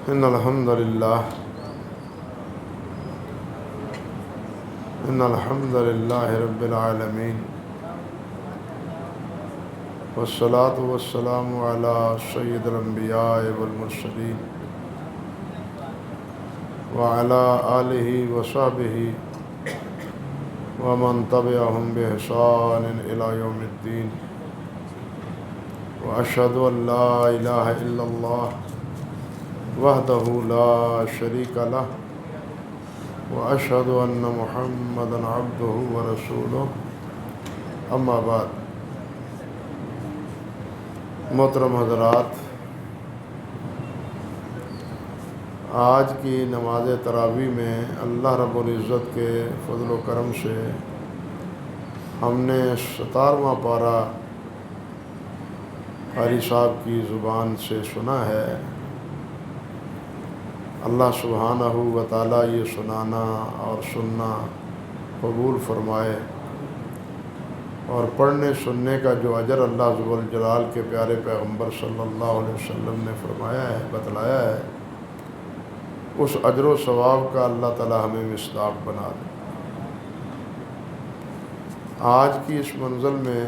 إن الحمد لله رب العالمين والصلاة والسلام على سيد الأنبياء والمرسلين وعلى آله وصحبه ومن تبعهم بإحسان إلى يوم الدين وأشهد أن لا إله إلا الله وحده لا شريك له وأشهد أن محمدا عبده ورسوله أما بعد. محترم حضرات، آج کی نماز تراویح میں اللہ رب العزت کے فضل و کرم سے ہم نے 17واں پارہ قاری صاحب کی زبان سے سنا ہے. اللہ سبحانہ و تعالیٰ یہ سنانا اور سننا قبول فرمائے، اور پڑھنے سننے کا جو اجر اللہ ذو الجلال کے پیارے پیغمبر صلی اللہ علیہ وسلم نے فرمایا ہے، بتلایا ہے، اس اجر و ثواب کا اللہ تعالیٰ ہمیں مصداق بنا دے. آج کی اس منزل میں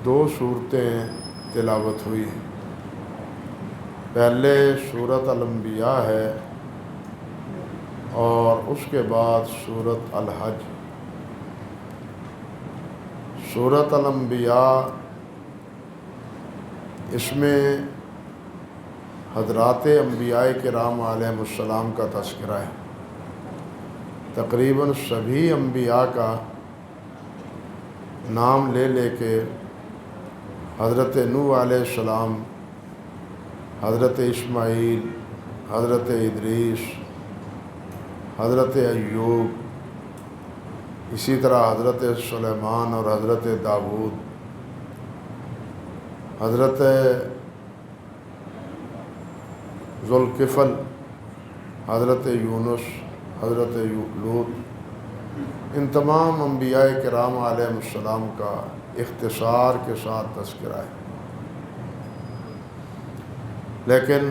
2 صورتیں تلاوت ہوئی ہیں. پہلے سورۃ الانبیاء ہے اور اس کے بعد سورۃ الحج. سورۃ الانبیاء، اس میں حضرات انبیاء کرام علیہم السلام کا تذکرہ ہے. تقریباً سبھی انبیاء کا نام لے لے کے حضرت نوح علیہ السلام، حضرت اسماعیل، حضرت ادریس، حضرت ایوب، اسی طرح حضرت سلیمان اور حضرت داؤد، حضرت ذوالکفل، حضرت یونس، حضرت لوط، ان تمام انبیاء کرام علیہم السلام کا اختصار کے ساتھ تذکرہ ہے. لیکن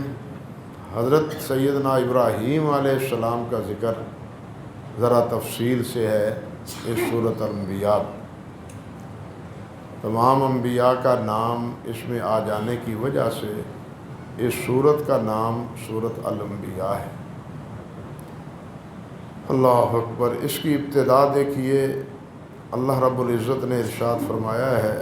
حضرت سیدنا ابراہیم علیہ السلام کا ذکر ذرا تفصیل سے ہے اس سورۃ الانبیاء. تمام انبیاء کا نام اس میں آ جانے کی وجہ سے اس سورت کا نام سورۃ الانبیاء ہے. اللہ اکبر. اس کی ابتدا دیکھیے، اللہ رب العزت نے ارشاد فرمایا ہے،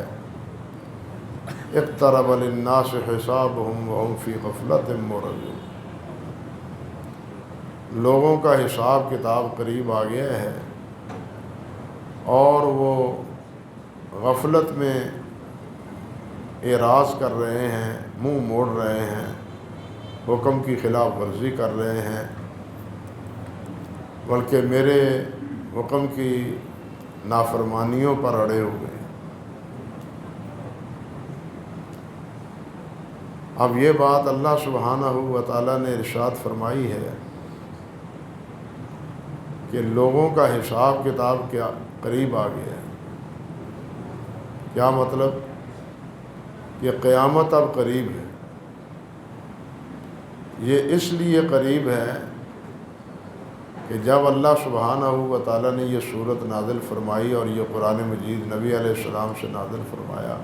اقترب للناس حسابهم وهم فی غفلۃ معرضون. لوگوں کا حساب کتاب قریب آ گیا ہے اور وہ غفلت میں اعراض کر رہے ہیں، منہ موڑ رہے ہیں، حکم کی خلاف ورزی کر رہے ہیں، بلکہ میرے حکم کی نافرمانیوں پر اڑے ہوئے ہیں. اب یہ بات اللہ سبحانہ و تعالیٰ نے ارشاد فرمائی ہے کہ لوگوں کا حساب کتاب کیا قریب آ گیا ہے. کیا مطلب؟ کہ قیامت اب قریب ہے. یہ اس لیے قریب ہے کہ جب اللہ سبحانہ و تعالیٰ نے یہ صورت نازل فرمائی اور یہ قرآن مجید نبی علیہ السلام سے نازل فرمایا،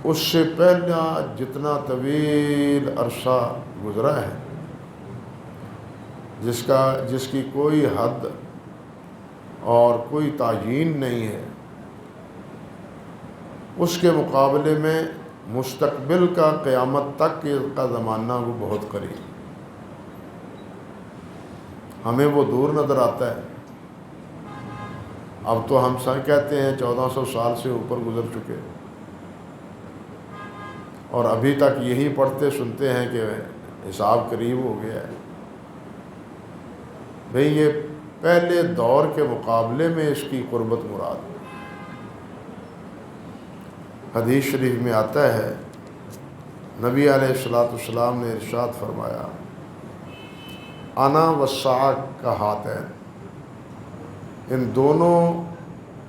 اس سے پہلا جتنا طویل عرصہ گزرا ہے، جس کی کوئی حد اور کوئی تعیین نہیں ہے، اس کے مقابلے میں مستقبل کا قیامت تک کا زمانہ وہ بہت قریب. ہمیں وہ دور نظر آتا ہے. اب تو ہم سب کہتے ہیں 1400 سال سے اوپر گزر چکے، اور ابھی تک یہی پڑھتے سنتے ہیں کہ حساب قریب ہو گیا ہے. بھئی یہ پہلے دور کے مقابلے میں اس کی قربت مراد ہے. حدیث شریف میں آتا ہے، نبی علیہ السلام نے ارشاد فرمایا، انا والساعہ کا ہاتین، ان دونوں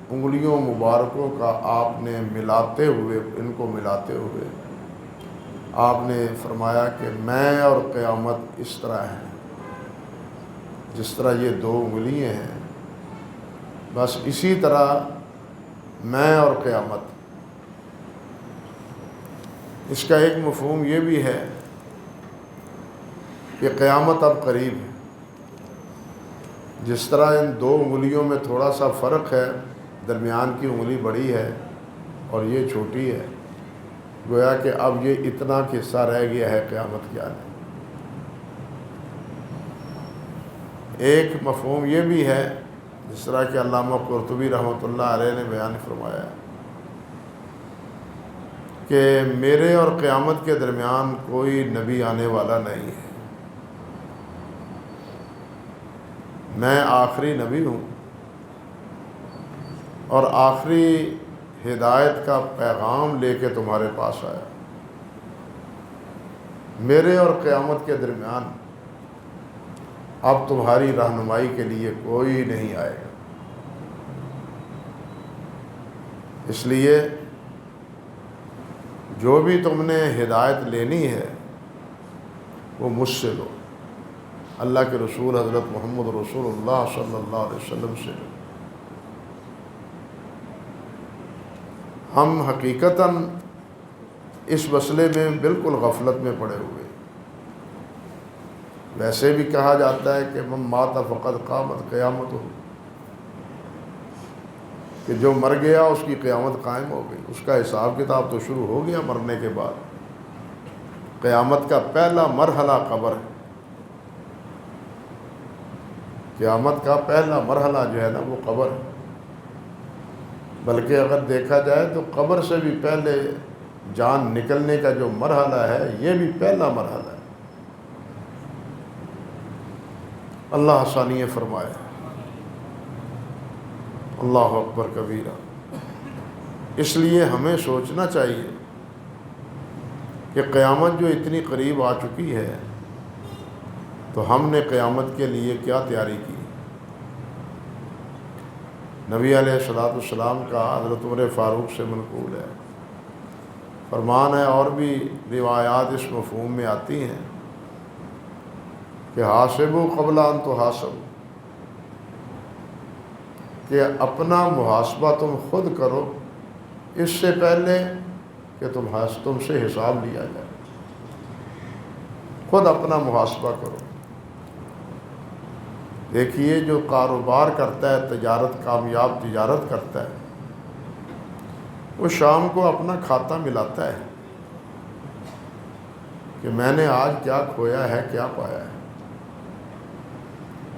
انگلیوں مبارکوں کا آپ نے ان کو ملاتے ہوئے آپ نے فرمایا کہ میں اور قیامت اس طرح ہیں، جس طرح یہ دو انگلیاں ہیں، بس اسی طرح میں اور قیامت۔ اس کا ایک مفہوم یہ بھی ہے کہ قیامت اب قریب ہے۔ جس طرح ان دو انگلیوں میں تھوڑا سا فرق ہے، درمیان کی انگلی بڑی ہے اور یہ چھوٹی ہے، گویا کہ اب یہ اتنا حصہ رہ گیا ہے قیامت کے آنے۔ ایک مفہوم یہ بھی ہے، جس طرح کہ علامہ قرطبی رحمۃ اللہ علیہ نے بیان فرمایا کہ میرے اور قیامت کے درمیان کوئی نبی آنے والا نہیں ہے، میں آخری نبی ہوں اور آخری ہدایت کا پیغام لے کے تمہارے پاس آیا۔ میرے اور قیامت کے درمیان اب تمہاری رہنمائی کے لیے کوئی نہیں آئے گا، اس لیے جو بھی تم نے ہدایت لینی ہے وہ مجھ سے لو، اللہ کے رسول حضرت محمد رسول اللہ صلی اللہ علیہ وسلم سے لو۔ ہم حقیقتاً اس مسئلے میں بالکل غفلت میں پڑے ہوئے۔ ویسے بھی کہا جاتا ہے کہ من مات فقد قامت قیامت ہو، کہ جو مر گیا اس کی قیامت قائم ہو گئی، اس کا حساب کتاب تو شروع ہو گیا مرنے کے بعد۔ قیامت کا پہلا مرحلہ قبر ہے، قیامت کا پہلا مرحلہ جو ہے نا وہ قبر ہے، بلکہ اگر دیکھا جائے تو قبر سے بھی پہلے جان نکلنے کا جو مرحلہ ہے یہ بھی پہلا مرحلہ ہے۔ اللہ آسانی فرمائے۔ اللہ اکبر کبیرہ۔ اس لیے ہمیں سوچنا چاہیے کہ قیامت جو اتنی قریب آ چکی ہے تو ہم نے قیامت کے لیے کیا تیاری کی۔ نبی علیہ الصلوۃ والسلام کا حضرت عمر فاروق سے منقول ہے، فرمان ہے، اور بھی روایات اس مفہوم میں آتی ہیں کہ حاسبوا قبل ان تحاسبوا، کہ اپنا محاسبہ تم خود کرو اس سے پہلے کہ تم سے حساب لیا جائے۔ خود اپنا محاسبہ کرو۔ دیکھیے جو کاروبار کرتا ہے، تجارت، کامیاب تجارت کرتا ہے، وہ شام کو اپنا کھاتا ملاتا ہے کہ میں نے آج کیا کھویا ہے، کیا پایا ہے،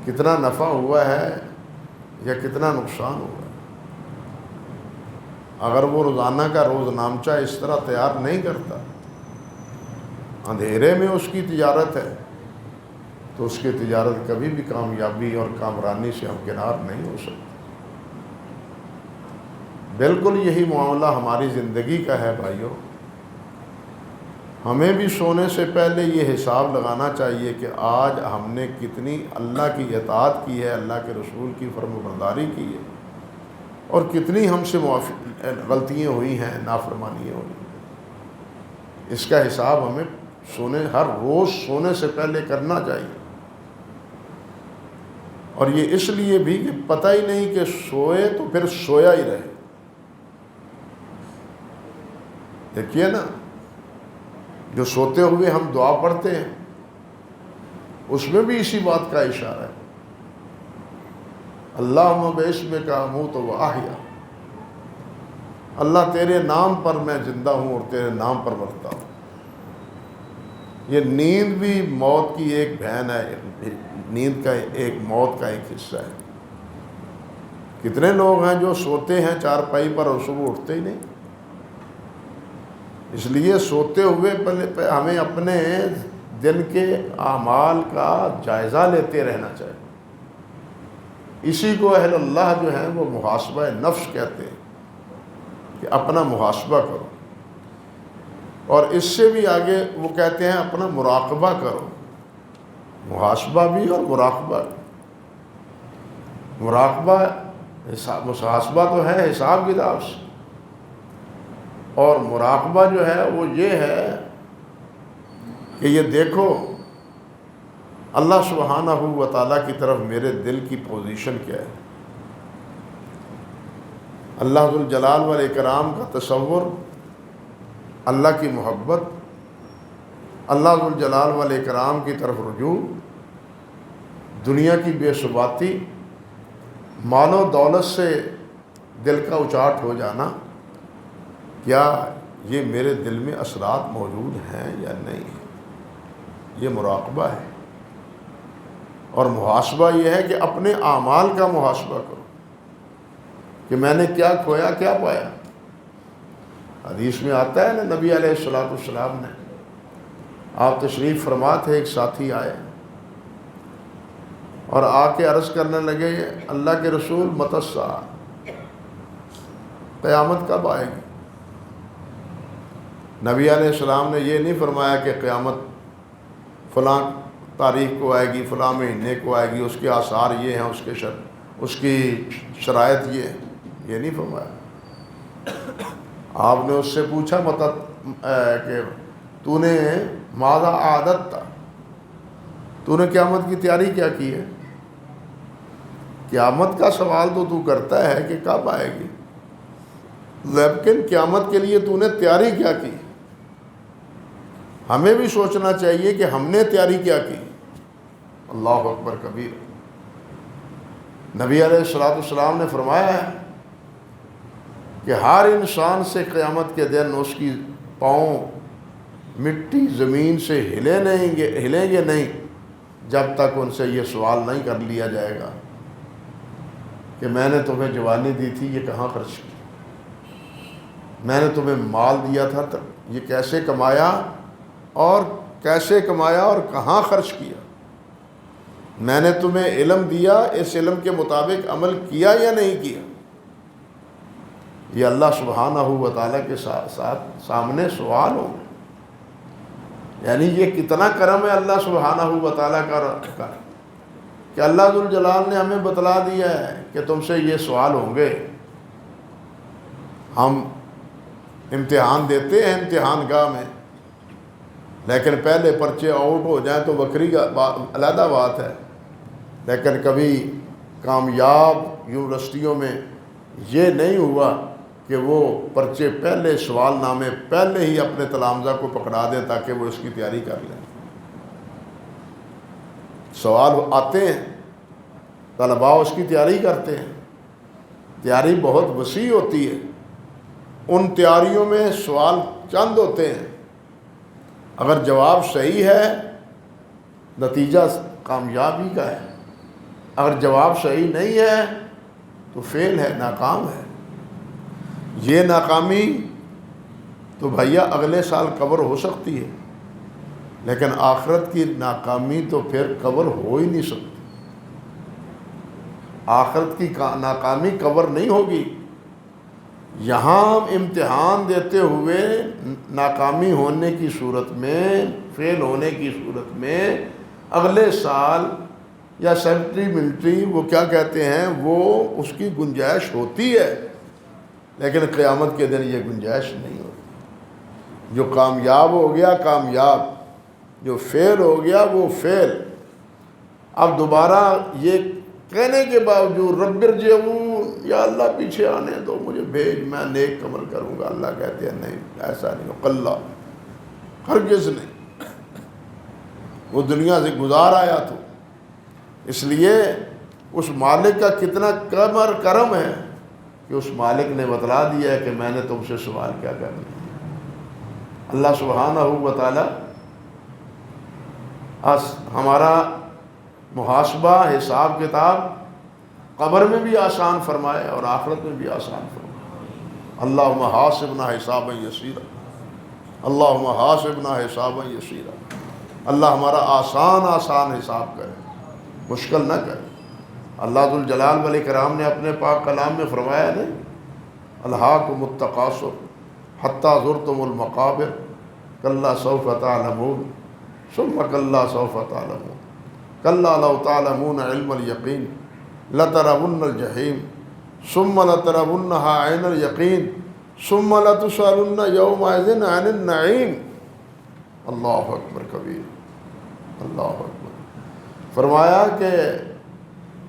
کتنا نفع ہوا ہے یا کتنا نقصان ہوا ہے۔ اگر وہ روزانہ کا روز نامچہ اس طرح تیار نہیں کرتا، اندھیرے میں اس کی تجارت ہے، تو اس کی تجارت کبھی بھی کامیابی اور کامرانی سے ہمکنار نہیں ہو سکتی۔ بالکل یہی معاملہ ہماری زندگی کا ہے بھائیوں۔ ہمیں بھی سونے سے پہلے یہ حساب لگانا چاہیے کہ آج ہم نے کتنی اللہ کی اطاعت کی ہے، اللہ کے رسول کی فرمانبرداری کی ہے، اور کتنی ہم سے غلطیاں ہوئی ہیں، نافرمانیاں ہوئی ہیں۔ اس کا حساب ہمیں ہر روز سونے سے پہلے کرنا چاہیے۔ اور یہ اس لیے بھی کہ پتہ ہی نہیں کہ سوئے تو پھر سویا ہی رہے۔ دیکھیے نا، جو سوتے ہوئے ہم دعا پڑھتے ہیں اس میں بھی اسی بات کا اشارہ ہے، اللہم باسمک اموت و احیا، اللہ تیرے نام پر میں زندہ ہوں اور تیرے نام پر مرتا ہوں۔ یہ نیند بھی موت کی ایک بہن ہے، نیند کا ایک موت کا ایک حصہ ہے۔ کتنے لوگ ہیں جو سوتے ہیں چارپائی پر اور صبح اٹھتے ہی نہیں۔ اس لیے سوتے ہوئے پہلے ہمیں اپنے دن کے اعمال کا جائزہ لیتے رہنا چاہیے۔ اسی کو اہل اللہ جو ہیں وہ محاسبہ نفس کہتے ہیں، کہ اپنا محاسبہ کرو۔ اور اس سے بھی آگے وہ کہتے ہیں اپنا مراقبہ کرو۔ محاسبہ بھی اور مراقبہ بھی۔ مراقبہ محاسبہ تو ہے حساب کتاب سے، اور مراقبہ جو ہے وہ یہ ہے کہ یہ دیکھو اللہ سبحانہ و تعالیٰ کی طرف میرے دل کی پوزیشن کیا ہے۔ اللہ ذوالجلال والاکرام کا تصور، اللہ کی محبت، اللہ ذوالجلال والاکرام کی طرف رجوع، دنیا کی بے ثباتی، مال و دولت سے دل کا اچاٹ ہو جانا، کیا یہ میرے دل میں اثرات موجود ہیں یا نہیں؟ یہ مراقبہ ہے، اور محاسبہ یہ ہے کہ اپنے اعمال کا محاسبہ کرو کہ میں نے کیا کھویا کیا پایا۔ حدیث میں آتا ہے نا، نبی علیہ السلام نے، آپ تشریف فرما تھے، ایک ساتھی آئے اور آ کے عرض کرنے لگے، اللہ کے رسول متی الساعہ، قیامت کب آئے گی؟ نبی علیہ السلام نے یہ نہیں فرمایا کہ قیامت فلاں تاریخ کو آئے گی، فلاں مہینے کو آئے گی، اس کے آثار یہ ہیں، اس کی شرائط یہ ہے، یہ نہیں فرمایا۔ آپ نے اس سے پوچھا کہ تو نے ماذا عادت تھا، تو نے قیامت کی تیاری کیا کی ہے؟ قیامت کا سوال تو کرتا ہے کہ کب آئے گی، لیکن قیامت کے لیے تو نے تیاری کیا کی؟ ہمیں بھی سوچنا چاہیے کہ ہم نے تیاری کیا کی۔ اللہ اکبر کبیر۔ نبی علیہ السلام نے فرمایا ہے کہ ہر انسان سے قیامت کے دن اس کی پاؤں مٹی زمین سے ہلیں گے نہیں جب تک ان سے یہ سوال نہیں کر لیا جائے گا کہ میں نے تمہیں جوانی دی تھی، یہ کہاں خرچ کی؟ میں نے تمہیں مال دیا تھا، یہ کیسے کمایا اور کہاں خرچ کیا؟ میں نے تمہیں علم دیا، اس علم کے مطابق عمل کیا یا نہیں کیا؟ یہ اللہ سبحانہ و تعالیٰ کے ساتھ سامنے سوال ہوں۔ یعنی یہ کتنا کرم ہے اللہ سبحانہ و تعالیٰ کا کہ اللہ ذوالجلال نے ہمیں بتلا دیا ہے کہ تم سے یہ سوال ہوں گے۔ ہم امتحان دیتے ہیں امتحان گاہ میں، لیکن پہلے پرچے آؤٹ ہو جائیں تو بکری کا علیحدہ بات ہے، لیکن کبھی کامیاب یونیورسٹیوں میں یہ نہیں ہوا کہ وہ پرچے پہلے، سوال نامے پہلے ہی اپنے تلامذہ کو پکڑا دیں تاکہ وہ اس کی تیاری کر لیں۔ سوال آتے ہیں، طلباء اس کی تیاری کرتے ہیں، تیاری بہت وسیع ہوتی ہے، ان تیاریوں میں سوال چند ہوتے ہیں، اگر جواب صحیح ہے نتیجہ کامیابی کا ہے، اگر جواب صحیح نہیں ہے تو فیل ہے، ناکام ہے۔ یہ ناکامی تو بھیا اگلے سال کور ہو سکتی ہے، لیکن آخرت کی ناکامی تو پھر کور ہو ہی نہیں سکتی۔ آخرت کی ناکامی کور نہیں ہوگی۔ یہاں امتحان دیتے ہوئے ناکامی ہونے کی صورت میں، فیل ہونے کی صورت میں، اگلے سال یا سپلیمنٹری وہ کیا کہتے ہیں، وہ اس کی گنجائش ہوتی ہے، لیکن قیامت کے دن یہ گنجائش نہیں ہوتی۔ جو کامیاب ہو گیا کامیاب، جو فیل ہو گیا وہ فیل۔ اب دوبارہ یہ کہنے کے باوجود رب ارجعون، یا اللہ پیچھے آنے دو، مجھے بھیج، میں نیک عمل کروں گا، اللہ کہتے ہیں نہیں، ایسا نہیں ہو، کلا، ہرگز نہیں، وہ دنیا سے گزار آیا تو۔ اس لیے اس مالک کا کتنا کرم ہے کہ اس مالک نے بتلا دیا ہے کہ میں نے تم سے سوال کیا کرنا ہے۔ اللہ سبحانہ و تعالی ہمارا محاسبہ، حساب کتاب قبر میں بھی آسان فرمائے اور آخرت میں بھی آسان فرمائے۔ اللہم حاسبنا حسابا یسیرا، اللہم حاسبنا حسابا یسیرا۔ اللہ ہمارا آسان حساب کرے، مشکل نہ کرے۔ اللہ ذوالجلال والاکرام نے اپنے پاک کلام میں فرمایا نہیں، الہاکم التکاثر حتی زرتم المقابر کلا سوف تعلمون ثم کلا سوف تعلمون کلا لو تعلمون علم الیقین لترون الجحیم ثم لترونها عین الیقین ثم لتسألن یومئذ عن النعیم۔ اللہ اکبر کبیر، اللہ اکبر۔ فرمایا کہ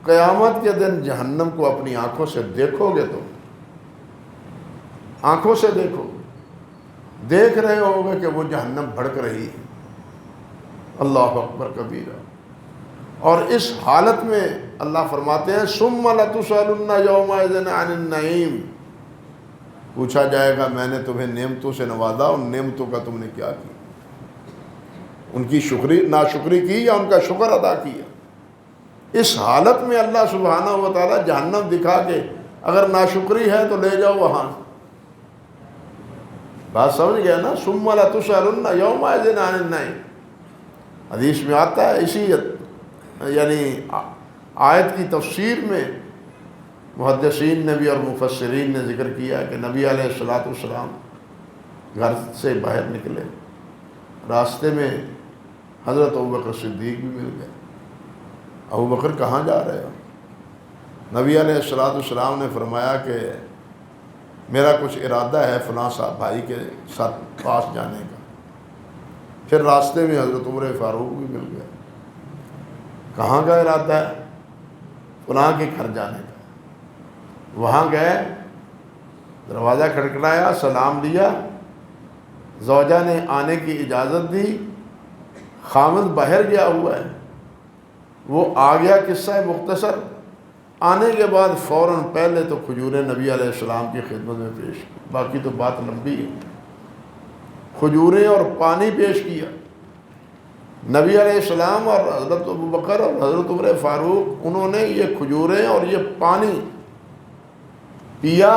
قیامت کے دن جہنم کو اپنی آنکھوں سے دیکھو گے، تم آنکھوں سے دیکھو، دیکھ رہے ہوگے کہ وہ جہنم بھڑک رہی ہے، اللہ اکبر کبیرہ۔ اور اس حالت میں اللہ فرماتے ہیں ثم لتسألن یومئذ عن النعیم، پوچھا جائے گا میں نے تمہیں نعمتوں سے نوازا، ان نعمتوں کا تم نے کیا کیا، ان کی ناشکری کی یا ان کا شکر ادا کیا۔ اس حالت میں اللہ سبحانہ و تعالی جہنم دکھا کے اگر ناشکری ہے تو لے جاؤ وہاں، بات سمجھ گیا نا؟ ثم لتسألن یومئذ عن النعیم، حدیث میں آتا ہے، اسی یعنی آیت کی تفسیر میں محدثین نے بھی اور مفسرین نے ذکر کیا کہ نبی علیہ السلام گھر سے باہر نکلے، راستے میں حضرت ابوبکر صدیق بھی مل گئے۔ ابوبکر کہاں جا رہے ہو؟ نبی علیہ السلام نے فرمایا کہ میرا کچھ ارادہ ہے فلاں صاحب بھائی کے ساتھ پاس جانے کا۔ پھر راستے میں حضرت عمر فاروق بھی مل گئے۔ کہاں کا ارادہ ہے؟ فلاں کے گھر جانے کا۔ وہاں گئے، دروازہ کھٹکھٹایا، سلام دیا، زوجہ نے آنے کی اجازت دی، خامد باہر گیا ہوا ہے، وہ آ گیا۔ قصہ مختصر، آنے کے بعد فوراً پہلے تو کھجوریں نبی علیہ السلام کی خدمت میں پیش کی، باقی تو بات لمبی ہے۔ کھجوریں اور پانی پیش کیا۔ نبی علیہ السلام اور حضرت ابوبکر اور حضرت عمر فاروق، انہوں نے یہ کھجوریں اور یہ پانی پیا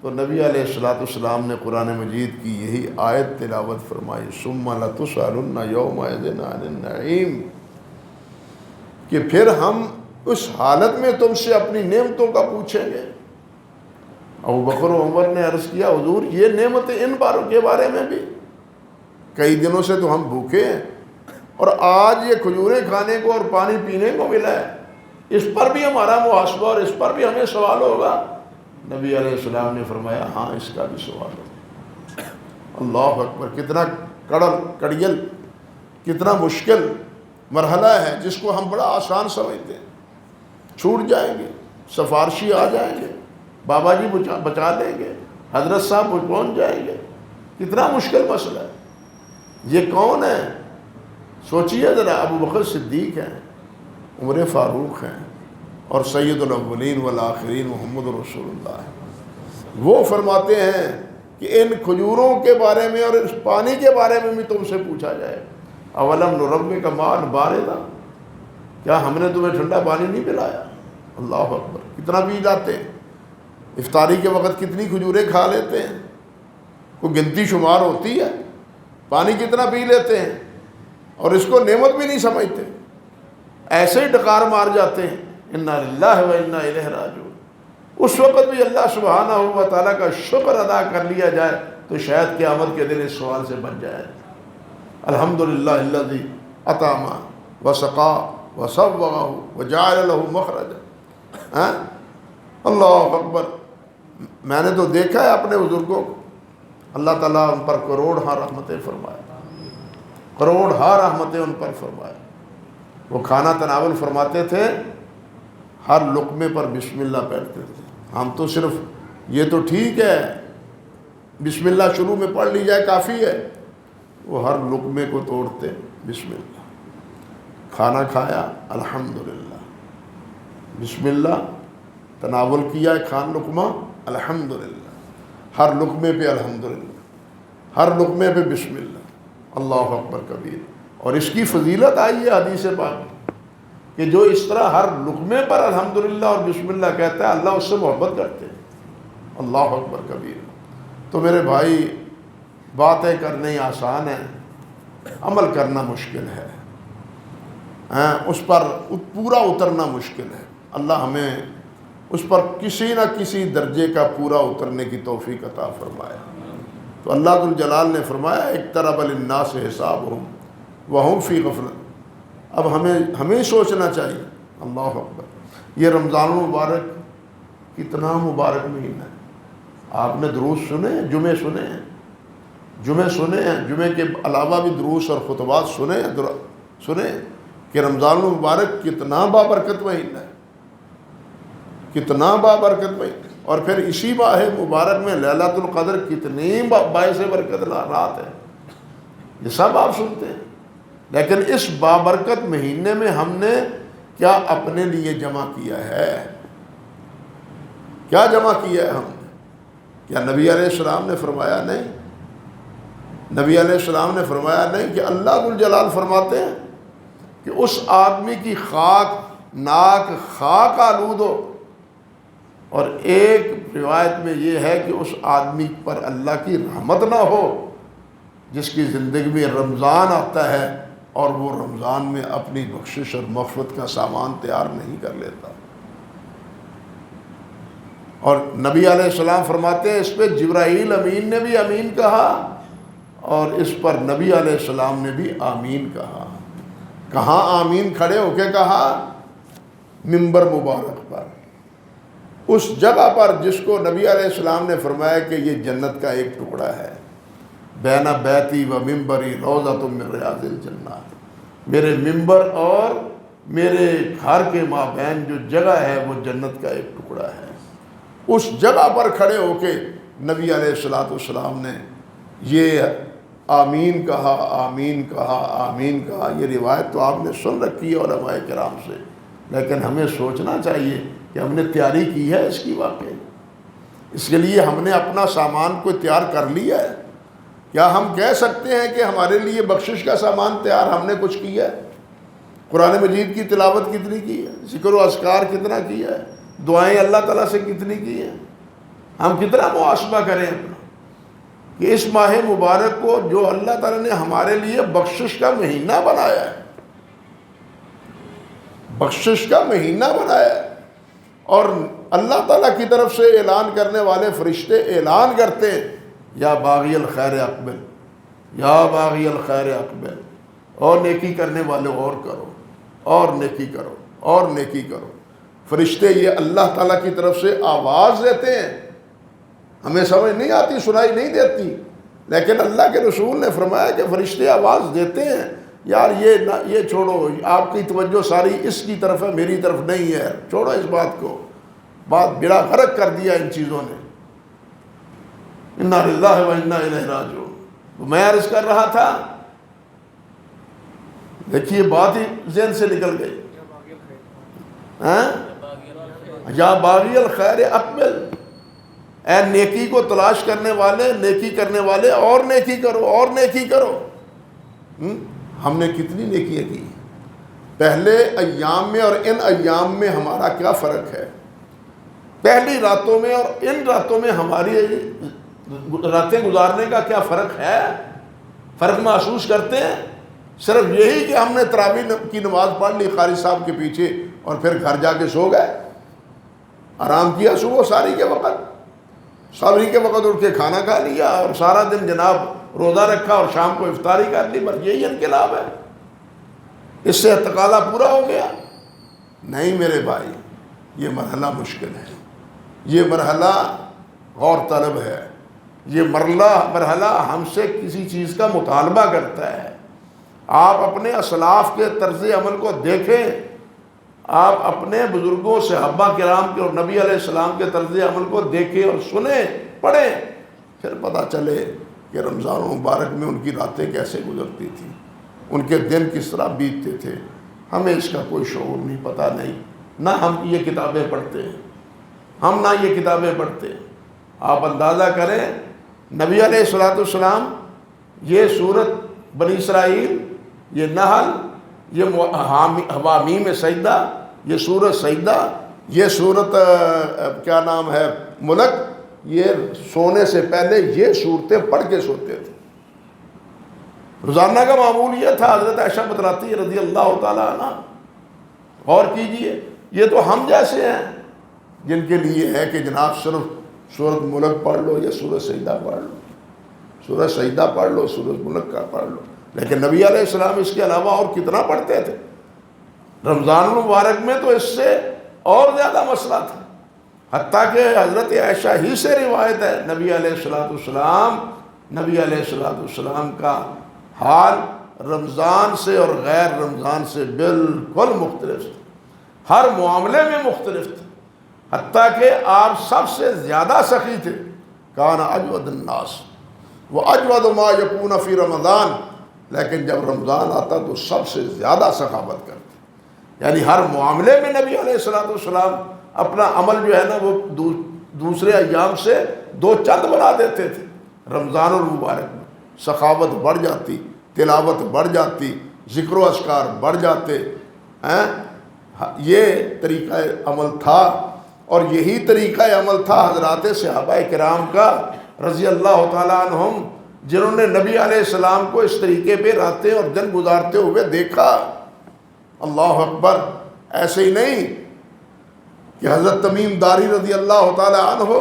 تو نبی علیہ السلام نے قرآن مجید کی یہی آیت تلاوت فرمائی ثم لتسألن یومئذ عن النعیم، کہ پھر ہم اس حالت میں تم سے اپنی نعمتوں کا پوچھیں گے۔ ابوبکر و عمر نے عرض کیا حضور یہ نعمتیں ان باروں کے بارے میں بھی، کئی دنوں سے تو ہم بھوکے ہیں اور آج یہ کھجوریں کھانے کو اور پانی پینے کو ملا ہے، اس پر بھی ہمارا محاسبہ اور اس پر بھی ہمیں سوال ہوگا۔ نبی علیہ السلام نے فرمایا ہاں اس کا بھی سوال ہوگا۔ اللہ اکبر، کتنا کڑیل، کتنا مشکل مرحلہ ہے جس کو ہم بڑا آسان سمجھتے ہیں۔ چھوٹ جائیں گے، سفارشی آ جائیں گے، بابا جی بچا لیں گے، حضرت صاحب پہنچ جائیں گے، کتنا مشکل مسئلہ ہے۔ یہ کون ہے؟ سوچیے ذرا، ابوبکر صدیق ہیں، عمر فاروق ہیں، اور سید الاولین والآخرین محمد رسول اللہ ہے۔ وہ فرماتے ہیں کہ ان کھجوروں کے بارے میں اور اس پانی کے بارے میں بھی تم سے پوچھا جائے۔ اولم نربک ماء باردا، کیا ہم نے تمہیں ٹھنڈا پانی نہیں پلایا؟ اللہ اکبر، کتنا پی جاتے ہیں، افطاری کے وقت کتنی کھجوریں کھا لیتے ہیں، کوئی گنتی شمار ہوتی ہے؟ پانی کتنا پی لیتے ہیں اور اس کو نعمت بھی نہیں سمجھتے، ایسے ہی ڈکار مار جاتے ہیں۔ انا للہ و انا الیہ راجعون۔ اس وقت بھی اللہ سبحانہ و تعالیٰ کا شکر ادا کر لیا جائے تو شاید قیامت کے دن اس سوال سے بچ جائے۔ الحمدللہ الذی اطعم وسقا وصوغہ وجعل لہ مخرجا۔ اللہ اکبر، میں نے تو دیکھا ہے اپنے بزرگوں کو، اللہ تعالیٰ ان پر کروڑ ہاں رحمتیں فرمائے، کروڑ ہاں رحمتیں ان پر فرمائے۔ وہ کھانا تناول فرماتے تھے، ہر لقمے پر بسم اللہ پڑھتے تھے۔ ہم تو صرف یہ تو ٹھیک ہے بسم اللہ شروع میں پڑھ لی جائے کافی ہے، وہ ہر لقمے کو توڑتے بسم اللہ۔ کھانا کھایا الحمدللہ، بسم اللہ، تناول کیا کھان لقمہ الحمدللہ، ہر لقمے پہ الحمدللہ، ہر لقمے پہ بسم اللہ، اللہ اکبر کبیر۔ اور اس کی فضیلت آئی ہے حدیث پاک کہ جو اس طرح ہر لقمے پر الحمدللہ اور بسم اللہ کہتا ہے اللہ اس سے محبت کرتے ہیں، اللہ اکبر کبیر۔ تو میرے بھائی، باتیں کرنے آسان ہیں، عمل کرنا مشکل ہے، اس پر پورا اترنا مشکل ہے۔ اللہ ہمیں اس پر کسی نہ کسی درجے کا پورا اترنے کی توفیق عطا فرمائے۔ تو اللہ ذو الجلال نے فرمایا اقترب للناس حسابہم وہم فی غفلۃ۔ اب ہمیں سوچنا چاہیے، اللہ اکبر، یہ رمضان المبارک کتنا مبارک مہینہ ہے۔ آپ نے دروس سنے، جمعے سنے ہیں، جمعے سنے ہیں، جمعے کے علاوہ بھی دروس اور خطبات سنے کہ رمضان المبارک کتنا بابرکت مہینہ ہے، کتنا بابرکت مہینہ، اور پھر اسی ماہ مبارک میں لیلۃ القدر کتنی باعث برکت رات ہے، یہ سب آپ سنتے ہیں۔ لیکن اس بابرکت مہینے میں ہم نے کیا اپنے لیے جمع کیا ہے؟ کیا جمع کیا ہے ہم نے؟ کیا نبی علیہ السلام نے فرمایا نہیں؟ نبی علیہ السلام نے فرمایا نہیں کہ اللہ ذو الجلال فرماتے ہیں کہ اس آدمی کی ناک خاک آلود ہو، اور ایک روایت میں یہ ہے کہ اس آدمی پر اللہ کی رحمت نہ ہو جس کی زندگی میں رمضان آتا ہے اور وہ رمضان میں اپنی بخشش اور مغفرت کا سامان تیار نہیں کر لیتا۔ اور نبی علیہ السلام فرماتے ہیں اس پہ جبرائیل امین نے بھی امین کہا، اور اس پر نبی علیہ السلام نے بھی آمین کہا۔ کہاں آمین کھڑے ہو کے کہا؟ منبر مبارک پر، اس جگہ پر جس کو نبی علیہ السلام نے فرمایا کہ یہ جنت کا ایک ٹکڑا ہے، بین بیتی و منبری روضۃ من ریاض الجنہ، میرے منبر اور میرے گھر کے مابین جو جگہ ہے وہ جنت کا ایک ٹکڑا ہے۔ اس جگہ پر کھڑے ہو کے نبی علیہ السلام نے یہ آمین کہا، آمین کہا، آمین کہا۔ یہ روایت تو آپ نے سن رکھی ہے علماء کرام سے، لیکن ہمیں سوچنا چاہیے کہ ہم نے تیاری کی ہے اس کی واقعی؟ اس کے لیے ہم نے اپنا سامان کو تیار کر لیا ہے؟ کیا ہم کہہ سکتے ہیں کہ ہمارے لیے بخشش کا سامان تیار ہم نے کچھ کیا ہے؟ قرآن مجید کی تلاوت کتنی کی ہے؟ ذکر و اذکار کتنا کیا ہے؟ دعائیں اللہ تعالیٰ سے کتنی کی ہیں؟ ہم کتنا محاسبہ کریں اپنا کہ اس ماہ مبارک کو جو اللہ تعالیٰ نے ہمارے لیے بخشش کا مہینہ بنایا ہے، بخشش کا مہینہ بنایا ہے، اور اللہ تعالیٰ کی طرف سے اعلان کرنے والے فرشتے اعلان کرتے ہیں یا باغی الخیر اقبل، یا باغی الخیر اقبل، اور نیکی کرنے والے اور کرو، اور نیکی کرو، اور نیکی کرو۔ فرشتے یہ اللہ تعالیٰ کی طرف سے آواز دیتے ہیں، ہمیں سمجھ نہیں آتی، سنائی نہیں دیتی، لیکن اللہ کے رسول نے فرمایا کہ فرشتے آواز دیتے ہیں، یار یہ چھوڑو، آپ کی توجہ ساری اس کی طرف ہے، میری طرف نہیں ہے، چھوڑو اس بات کو، بات بیڑا غرق کر دیا ان چیزوں نے۔ انا للہ و انا الیہ راجعون۔ میں عرض کر رہا تھا، دیکھیے بات ہی ذہن سے نکل گئی، یا باغی الخیر اقبل، اے نیکی کو تلاش کرنے والے، نیکی کرنے والے، اور نیکی کرو، اور نیکی کرو۔ ہم نے کتنی نیکیاں کی پہلے ایام میں، اور ان ایام میں ہمارا کیا فرق ہے؟ پہلی راتوں میں اور ان راتوں میں ہماری راتیں گزارنے کا کیا فرق ہے؟ فرق محسوس کرتے ہیں؟ صرف یہی کہ ہم نے تراویح کی نماز پڑھ لی قاری صاحب کے پیچھے اور پھر گھر جا کے سو گئے، آرام کیا صبح ساری کے وقت، صبری کے وقت اٹھ کے کھانا کھا لیا اور سارا دن جناب روزہ رکھا اور شام کو افطاری کر لی، بس یہی انقلاب ہے، اس سے تقاضا پورا ہو گیا؟ نہیں میرے بھائی، یہ مرحلہ مشکل ہے، یہ مرحلہ غور طلب ہے، یہ مرحلہ ہم سے کسی چیز کا مطالبہ کرتا ہے۔ آپ اپنے اسلاف کے طرز عمل کو دیکھیں، آپ اپنے بزرگوں صحابہ کرام کے اور نبی علیہ السلام کے طرز عمل کو دیکھیں اور سنیں، پڑھیں، پھر پتہ چلے کہ رمضان مبارک میں ان کی راتیں کیسے گزرتی تھیں، ان کے دن کس طرح بیتتے تھے۔ ہمیں اس کا کوئی شعور نہیں، پتہ نہیں، نہ ہم یہ کتابیں پڑھتے ہیں، ہم نہ یہ کتابیں پڑھتے ہیں۔ آپ اندازہ کریں، نبی علیہ السلام یہ سورت بنی اسرائیل، یہ نحل، یہ حوامیم سجدہ، یہ سورت سجدہ، یہ سورت کیا نام ہے ملک، یہ سونے سے پہلے یہ صورتیں پڑھ کے سوتے تھے۔ روزانہ کا معمول یہ تھا، حضرت عائشہ بتلاتی ہے رضی اللہ تعالیٰ عنہ۔ غور کیجئے، یہ تو ہم جیسے ہیں جن کے لیے ہے کہ جناب صرف سورت ملک پڑھ لو یا سورت سجدہ پڑھ لو، سورت سجدہ پڑھ لو، سورت ملک کا پڑھ لو، لیکن نبی علیہ السلام اس کے علاوہ اور کتنا پڑھتے تھے۔ رمضان المبارک میں تو اس سے اور زیادہ مسئلہ تھا، حتیٰ کہ حضرت عائشہ ہی سے روایت ہے، نبی علیہ السلام نبی علیہ السلام کا حال رمضان سے اور غیر رمضان سے بالکل مختلف تھا، ہر معاملے میں مختلف تھا، حتیٰ کہ آپ سب سے زیادہ سخی تھے۔ کان اجود الناس واجود ما یکون فی رمضان، لیکن جب رمضان آتا تو سب سے زیادہ سخاوت کرتے، یعنی ہر معاملے میں نبی علیہ السلام اپنا عمل جو ہے نا وہ دوسرے ایام سے دو چند بنا دیتے تھے۔ رمضان المبارک میں سخاوت بڑھ جاتی، تلاوت بڑھ جاتی، ذکر و اذکار بڑھ جاتے، یہ طریقہ عمل تھا، اور یہی طریقہ عمل تھا حضرات صحابہ کرام کا رضی اللہ تعالیٰ عنہم، جنہوں نے نبی علیہ السلام کو اس طریقے پہ راتیں اور دن گزارتے ہوئے دیکھا۔ اللہ اکبر! ایسے ہی نہیں کہ حضرت تمیم داری رضی اللہ تعالیٰ عنہ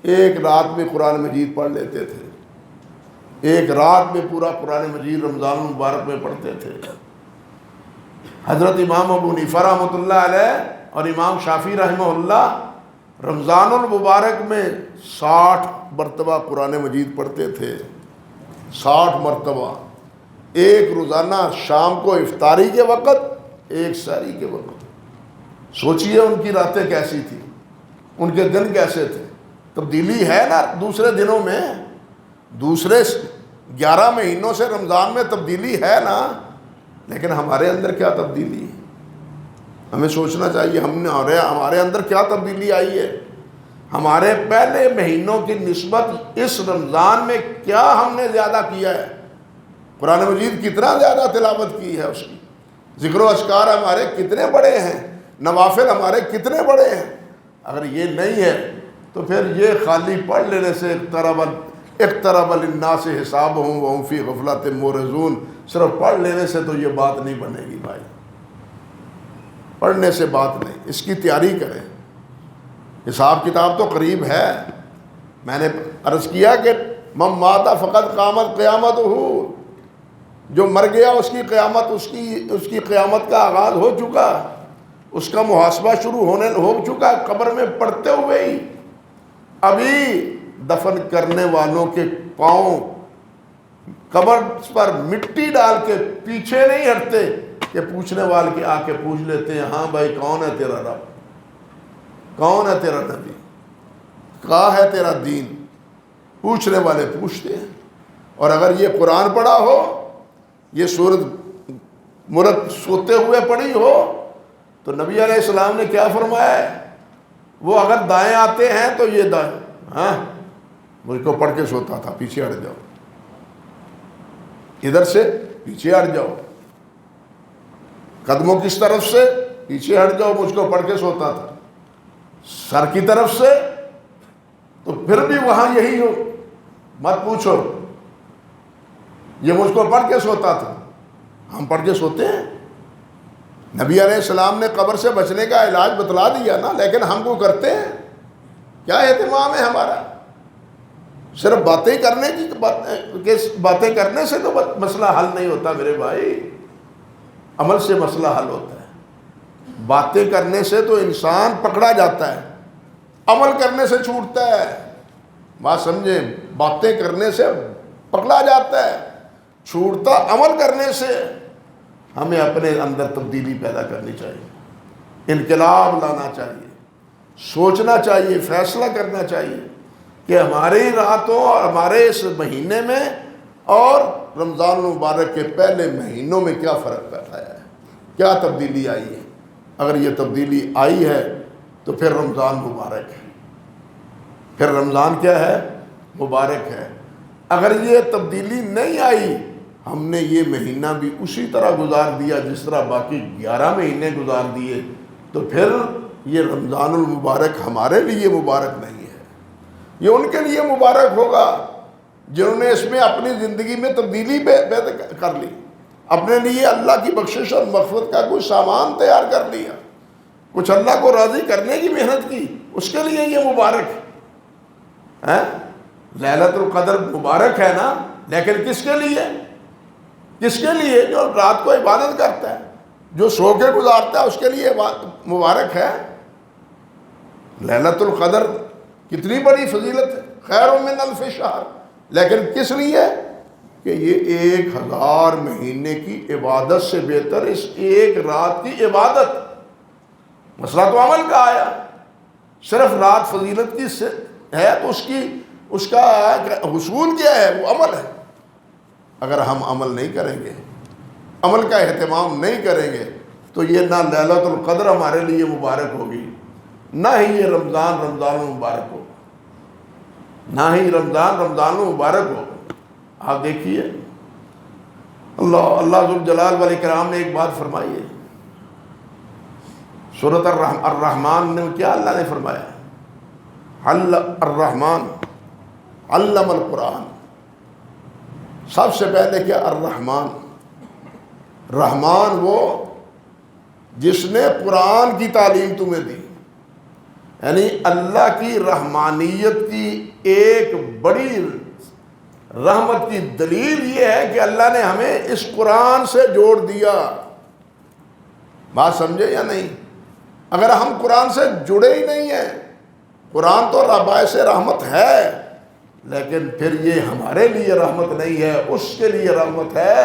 ایک رات میں قرآن مجید پڑھ لیتے تھے، ایک رات میں پورا قرآن مجید رمضان المبارک میں پڑھتے تھے۔ حضرت امام ابو حنیفہ رحمۃ اللہ علیہ اور امام شافعی رحمہ اللہ رمضان المبارک میں 60 مرتبہ قرآن مجید پڑھتے تھے، 60 مرتبہ، ایک روزانہ، شام کو افطاری کے وقت، ایک سحری کے وقت۔ سوچئے ان کی راتیں کیسی تھیں، ان کے دن کیسے تھے۔ تبدیلی ہے نا دوسرے دنوں میں، دوسرے 11 مہینوں سے رمضان میں تبدیلی ہے نا، لیکن ہمارے اندر کیا تبدیلی ہے؟ ہمیں سوچنا چاہیے ہمارے اندر کیا تبدیلی آئی ہے۔ ہمارے پہلے مہینوں کی نسبت اس رمضان میں کیا ہم نے زیادہ کیا ہے، قرآن مجید کتنا زیادہ تلاوت کی ہے، اس کی ذکر و اذکار ہمارے کتنے بڑے ہیں، نوافل ہمارے کتنے بڑے ہیں۔ اگر یہ نہیں ہے تو پھر یہ خالی پڑھ لینے سے اقترب للناس حسابهم وهم فی غفلۃ معرضون، صرف پڑھ لینے سے تو یہ بات نہیں بنے گی بھائی، پڑھنے سے بات نہیں، اس کی تیاری کریں۔ حساب کتاب تو قریب ہے۔ میں نے عرض کیا کہ من مات فقد قامت قیامتہ، جو مر گیا اس کی قیامت، اس کی قیامت کا آغاز ہو چکا، اس کا محاسبہ شروع ہو چکا قبر میں پڑتے ہوئے ہی۔ ابھی دفن کرنے والوں کے پاؤں قبر پر مٹی ڈال کے پیچھے نہیں ہٹتے کہ پوچھنے والے کے آ کے پوچھ لیتے ہیں، ہاں بھائی کون ہے تیرا رب، کون ہے تیرا نبی، کہاں ہے تیرا دین، پوچھنے والے پوچھتے ہیں۔ اور اگر یہ قرآن پڑھا ہو، یہ سورت ملک سوتے ہوئے پڑھی ہو، تو نبی علیہ السلام نے کیا فرمایا ہے، وہ اگر دائیں آتے ہیں تو یہ دائیں، ہاں مجھ کو پڑھ کے سوتا تھا، پیچھے ہٹ جاؤ، ادھر سے پیچھے ہٹ جاؤ، قدموں کس طرف سے پیچھے ہٹ جاؤ، مجھ کو پڑھ کے سوتا تھا، سر کی طرف سے تو پھر بھی وہاں یہی ہو، مت پوچھو، یہ مجھ کو پڑھ کے سوتا تھا۔ ہم پڑھ کے سوتے ہیں؟ نبی علیہ السلام نے قبر سے بچنے کا علاج بتلا دیا نا، لیکن ہم کو کرتے ہیں؟ کیا اہتمام ہے ہمارا؟ صرف باتیں کرنے سے تو مسئلہ حل نہیں ہوتا میرے بھائی، عمل سے مسئلہ حل ہوتا ہے۔ باتیں کرنے سے تو انسان پکڑا جاتا ہے، عمل کرنے سے چھوٹتا ہے۔ بات سمجھیں، باتیں کرنے سے پکڑا جاتا ہے، چھوٹتا عمل کرنے سے۔ ہمیں اپنے اندر تبدیلی پیدا کرنی چاہیے، انقلاب لانا چاہیے، سوچنا چاہیے، فیصلہ کرنا چاہیے کہ ہماری راتوں اور ہمارے اس مہینے میں اور رمضان المبارک کے پہلے مہینوں میں کیا فرق پیدا ہے، کیا تبدیلی آئی ہے۔ اگر یہ تبدیلی آئی ہے تو پھر رمضان مبارک ہے، پھر رمضان کیا ہے، مبارک ہے۔ اگر یہ تبدیلی نہیں آئی، ہم نے یہ مہینہ بھی اسی طرح گزار دیا جس طرح باقی 11 مہینے گزار دیے، تو پھر یہ رمضان المبارک ہمارے لیے مبارک نہیں ہے، یہ ان کے لیے مبارک ہوگا جنہوں نے اس میں اپنی زندگی میں تبدیلی پیدا کر لی، اپنے لیے اللہ کی بخشش اور مغفرت کا کوئی سامان تیار کر لیا، کچھ اللہ کو راضی کرنے کی محنت کی، اس کے لیے یہ مبارک ہے۔ لیلۃ القدر مبارک ہے نا، لیکن کس کے لیے؟ کس کے لیے؟ جو رات کو عبادت کرتا ہے، جو سو کے گزارتا ہے، اس کے لیے مبارک ہے۔ لیلۃ القدر کتنی بڑی فضیلت ہے، خیر من الف شہر، لیکن کس لیے کہ یہ 1000 مہینے کی عبادت سے بہتر اس ایک رات کی عبادت. مسئلہ تو عمل کا آیا. صرف رات فضیلت کی ہے تو اس کا حصول کیا ہے؟ وہ عمل ہے. اگر ہم عمل نہیں کریں گے، عمل کا اہتمام نہیں کریں گے، تو یہ نہ لیلۃ القدر ہمارے لیے مبارک ہوگی، نہ ہی یہ رمضان المبارک ہوگا، نہ ہی رمضان المبارک ہوگا. آپ دیکھیے اللہ ذوالجلال والاکرام نے ایک بات فرمائی ہے. سورۃ الرحمن نے کیا اللہ نے فرمایا؟ الرحمن علم القرآن. سب سے پہلے کیا؟ الرحمن. رحمان وہ جس نے قرآن کی تعلیم تمہیں دی. یعنی اللہ کی رحمانیت کی ایک بڑی رحمت کی دلیل یہ ہے کہ اللہ نے ہمیں اس قرآن سے جوڑ دیا. بات سمجھے یا نہیں؟ اگر ہم قرآن سے جڑے ہی نہیں ہیں، قرآن تو باعث رحمت ہے، لیکن پھر یہ ہمارے لیے رحمت نہیں ہے، اس کے لیے رحمت ہے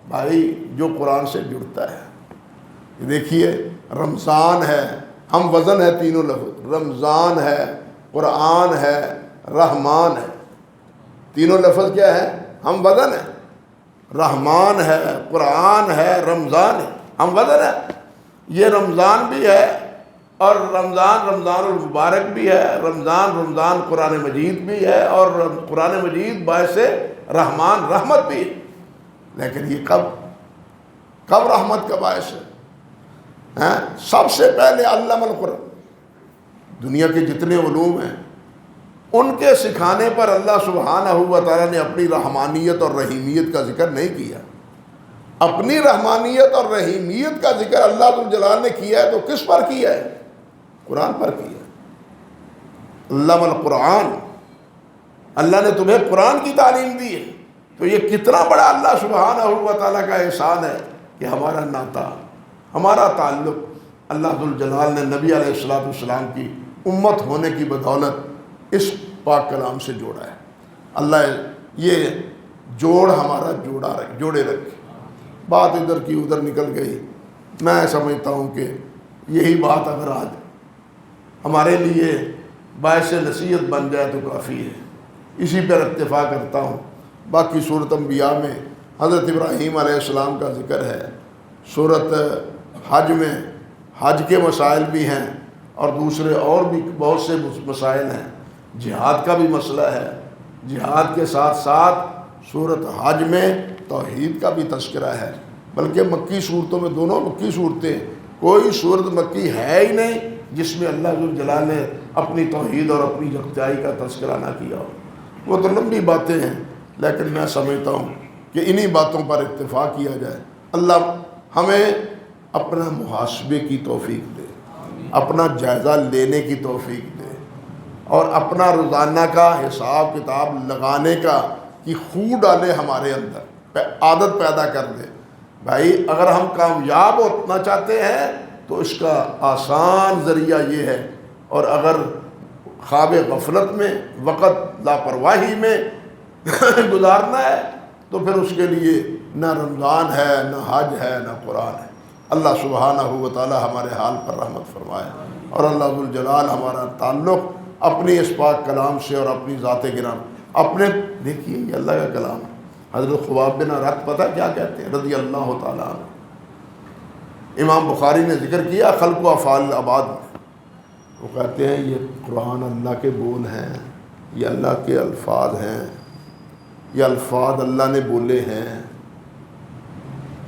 بھائی جو قرآن سے جڑتا ہے. دیکھیے رمضان ہے، ہم وزن ہے تینوں لفظ، رمضان ہے، قرآن ہے، رحمان ہے. تینوں لفظ کیا ہے؟ ہم وزن ہے. رحمان ہے، قرآن ہے، رمضان ہے. ہم وزن ہے. یہ رمضان بھی ہے اور رمضان المبارک بھی ہے. رمضان قرآن مجید بھی ہے اور قرآن مجید باعث رحمان رحمت بھی ہے. لیکن یہ کب رحمت کا باعث ہے؟ سب سے پہلے علم القرآن. دنیا کے جتنے علوم ہیں ان کے سکھانے پر اللہ سبحانہ و تعالیٰ نے اپنی رحمانیت اور رحیمیت کا ذکر نہیں کیا. اپنی رحمانیت اور رحیمیت کا ذکر اللہ ذوالجلال نے کیا ہے تو کس پر کیا ہے؟ قرآن پر کیا ہے. علم القرآن. اللہ نے تمہیں قرآن کی تعلیم دی ہے. تو یہ کتنا بڑا اللہ سبحانہ و تعالیٰ کا احسان ہے کہ ہمارا ناطہ، ہمارا تعلق اللہ ذوالجلال نے نبی علیہ السلام کی امت ہونے کی بدولت اس پاک کلام سے جوڑا ہے. اللہ یہ جوڑ ہمارا جوڑے رکھے. بات ادھر کی ادھر نکل گئی. میں سمجھتا ہوں کہ یہی بات اگر آج ہمارے لیے باعث نصیحت بن جائے تو کافی ہے. اسی پر اکتفا کرتا ہوں. باقی صورت انبیاء میں حضرت ابراہیم علیہ السلام کا ذکر ہے. صورت حج میں حج کے مسائل بھی ہیں اور دوسرے اور بھی بہت سے مسائل ہیں. جہاد کا بھی مسئلہ ہے. جہاد کے ساتھ ساتھ صورت حج میں توحید کا بھی تذکرہ ہے. بلکہ مکی صورتوں میں دونوں مکی صورتیں، کوئی صورت مکی ہے ہی نہیں جس میں اللہ ذوالجلال نے اپنی توحید اور اپنی یکتائی کا تذکرہ نہ کیا ہو. وہ تو لمبی باتیں ہیں لیکن میں سمجھتا ہوں کہ انہی باتوں پر اتفاق کیا جائے. اللہ ہمیں اپنا محاسبے کی توفیق دے، اپنا جائزہ لینے کی توفیق دے اور اپنا روزانہ کا حساب کتاب لگانے کا کی خو ڈالے ہمارے اندر، عادت پیدا کر دے. بھائی اگر ہم کامیاب ہونا چاہتے ہیں تو اس کا آسان ذریعہ یہ ہے، اور اگر خواب غفلت میں وقت لاپرواہی میں گزارنا ہے تو پھر اس کے لیے نہ رمضان ہے، نہ حج ہے، نہ قرآن ہے. اللہ سبحانہ و تعالی ہمارے حال پر رحمت فرمائے اور اللہ ذوالجلال ہمارا تعلق اپنی اس پاک کلام سے اور اپنی ذات گرام اپنے دیکھیے یہ اللہ کا کلام ہے. حضرت خباب بن ارت پتہ کیا کہتے ہیں رضی اللہ تعالیٰ عنہ. امام بخاری نے ذکر کیا خلق و افعال العباد میں. وہ کہتے ہیں یہ قرآن اللہ کے بول ہیں، یہ اللہ کے الفاظ ہیں، یہ الفاظ اللہ نے بولے ہیں.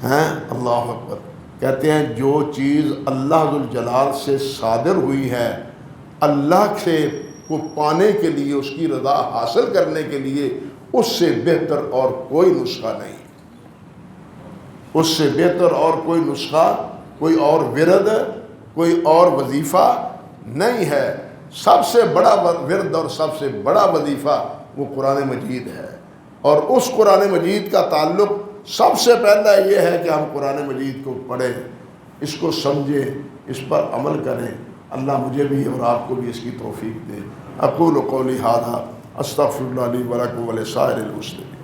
اللہ اکبر. کہتے ہیں جو چیز اللہ ذوالجلال سے صادر ہوئی ہے اللہ سے کو پانے کے لیے، اس کی رضا حاصل کرنے کے لیے، اس سے بہتر اور کوئی نسخہ نہیں. اس سے بہتر اور کوئی نسخہ، کوئی اور ورد، کوئی اور وظیفہ نہیں ہے. سب سے بڑا ورد اور سب سے بڑا وظیفہ وہ قرآن مجید ہے. اور اس قرآن مجید کا تعلق سب سے پہلا یہ ہے کہ ہم قرآن مجید کو پڑھیں، اس کو سمجھیں، اس پر عمل کریں. اللہ مجھے بھی اور آپ کو بھی اس کی توفیق دے. اقول قولی ھذا استغفر اللہ لی ولکم ولسائر المسلمین۔